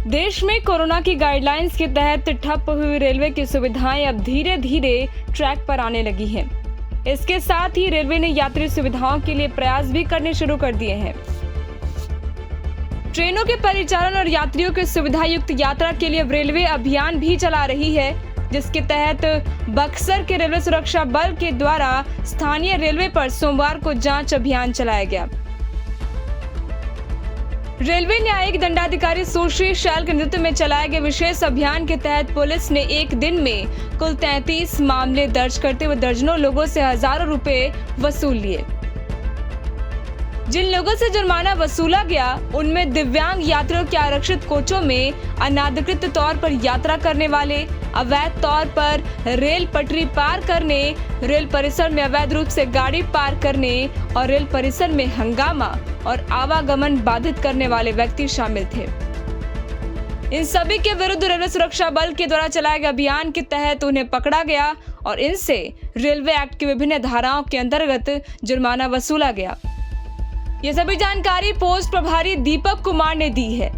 देश में कोरोना की गाइडलाइंस के तहत ठप हुई रेलवे की सुविधाएं अब धीरे धीरे ट्रैक पर आने लगी हैं। इसके साथ ही रेलवे ने यात्री सुविधाओं के लिए प्रयास भी करने शुरू कर दिए हैं। ट्रेनों के परिचालन और यात्रियों की सुविधा युक्त यात्रा के लिए रेलवे अभियान भी चला रही है, जिसके तहत बक्सर के रेलवे सुरक्षा बल के द्वारा स्थानीय रेलवे पर सोमवार को जांच अभियान चलाया गया। रेलवे न्यायिक दंडाधिकारी सुश्री शैल के नेतृत्व में चलाए गए विशेष अभियान के तहत पुलिस ने एक दिन में कुल 33 मामले दर्ज करते हुए दर्जनों लोगों से हजारों रुपए वसूल लिए। जिन लोगों से जुर्माना वसूला गया उनमें दिव्यांग यात्रियों के आरक्षित कोचों में अनाधिकृत तौर पर यात्रा करने वाले, अवैध तौर पर रेल पटरी पार करने, रेल परिसर में अवैध रूप से गाड़ी पार करने और रेल परिसर में हंगामा और आवागमन बाधित करने वाले व्यक्ति शामिल थे। इन सभी के विरुद्ध रेलवे सुरक्षा बल के द्वारा चलाए गए अभियान के तहत उन्हें पकड़ा गया और इनसे रेलवे एक्ट की विभिन्न धाराओं के अंतर्गत जुर्माना वसूला गया। ये सभी जानकारी पोस्ट प्रभारी दीपक कुमार ने दी है।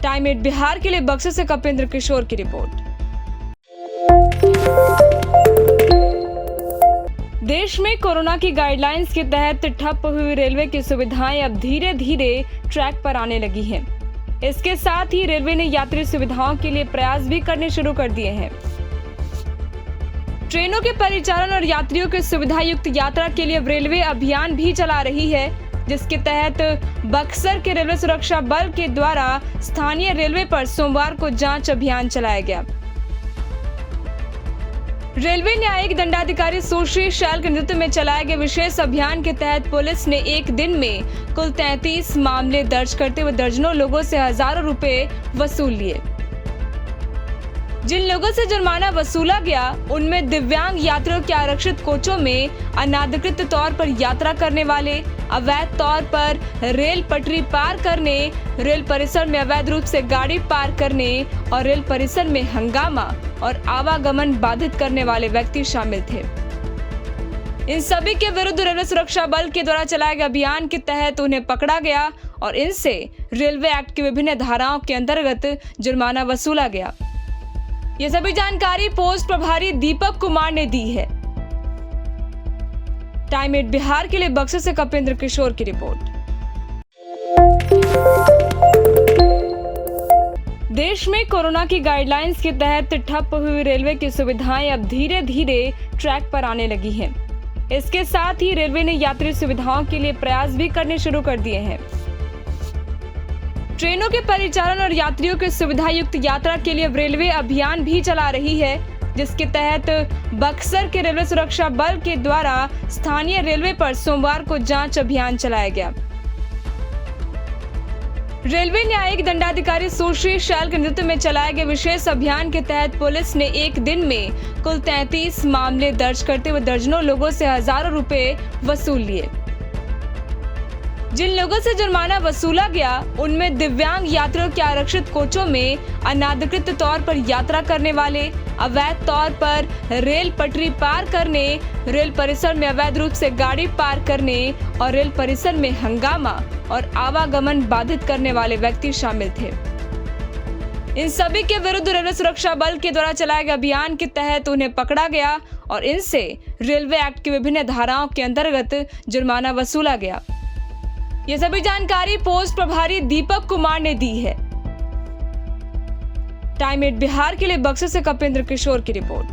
टाइम 8 बिहार के लिए बक्सर से कपिंद्र किशोर की रिपोर्ट। देश में कोरोना की गाइडलाइंस के तहत ठप हुई रेलवे की सुविधाएं अब धीरे धीरे ट्रैक पर आने लगी हैं। इसके साथ ही रेलवे ने यात्री सुविधाओं के लिए प्रयास भी करने शुरू कर दिए हैं। ट्रेनों के परिचालन और यात्रियों की सुविधा युक्त यात्रा के लिए रेलवे अभियान भी चला रही है, जिसके तहत बक्सर के रेलवे सुरक्षा बल के द्वारा स्थानीय रेलवे पर सोमवार को जांच अभियान चलाया गया। रेलवे न्यायिक दंडाधिकारी सुश्री शैल के नेतृत्व में चलाए गए विशेष अभियान के तहत पुलिस ने एक दिन में कुल 33 मामले दर्ज करते हुए दर्जनों लोगों से हजारों रुपए वसूल लिए। जिन लोगों से जुर्माना वसूला गया उनमें दिव्यांग यात्रियों के आरक्षित कोचों में अनाधिकृत तौर पर यात्रा करने वाले, अवैध तौर पर रेल पटरी पार करने, रेल परिसर में अवैध रूप से गाड़ी पार करने और रेल परिसर में हंगामा और आवागमन बाधित करने वाले व्यक्ति शामिल थे। इन सभी के विरुद्ध रेलवे सुरक्षा बल के द्वारा चलाए गए अभियान के तहत उन्हें पकड़ा गया और इनसे रेलवे एक्ट की विभिन्न धाराओं के अंतर्गत जुर्माना वसूला गया। ये सभी जानकारी पोस्ट प्रभारी दीपक कुमार ने दी है। टाइम 8 बिहार के लिए बक्सर से कपिंद्र किशोर की रिपोर्ट। देश में कोरोना की गाइडलाइंस के तहत ठप हुई रेलवे की सुविधाएं अब धीरे धीरे ट्रैक पर आने लगी हैं। इसके साथ ही रेलवे ने यात्री सुविधाओं के लिए प्रयास भी करने शुरू कर दिए हैं। ट्रेनों के परिचालन और यात्रियों की सुविधा युक्त यात्रा के लिए रेलवे अभियान भी चला रही है, जिसके तहत बक्सर के रेलवे सुरक्षा बल के द्वारा स्थानीय रेलवे पर सोमवार को जांच अभियान चलाया गया। रेलवे न्यायिक दंडाधिकारी सुश्री शैल के नेतृत्व में चलाए गए विशेष अभियान के तहत पुलिस ने एक दिन में कुल 33 मामले दर्ज करते हुए दर्जनों लोगों से हजारों रुपए वसूल लिए। जिन लोगों से जुर्माना वसूला गया उनमें दिव्यांग यात्रियों के आरक्षित कोचों में अनाधिकृत तौर पर यात्रा करने वाले, अवैध तौर पर रेल पटरी पार करने, रेल परिसर में अवैध रूप से गाड़ी पार करने और रेल परिसर में हंगामा और आवागमन बाधित करने वाले व्यक्ति शामिल थे। इन सभी के विरुद्ध रेलवे सुरक्षा बल के द्वारा चलाए गए अभियान के तहत उन्हें पकड़ा गया और इनसे रेलवे एक्ट की विभिन्न धाराओं के अंतर्गत जुर्माना वसूला गया। ये सभी जानकारी पोस्ट प्रभारी दीपक कुमार ने दी है। टाइम 8 बिहार के लिए बक्सर से कपिंद्र किशोर की रिपोर्ट।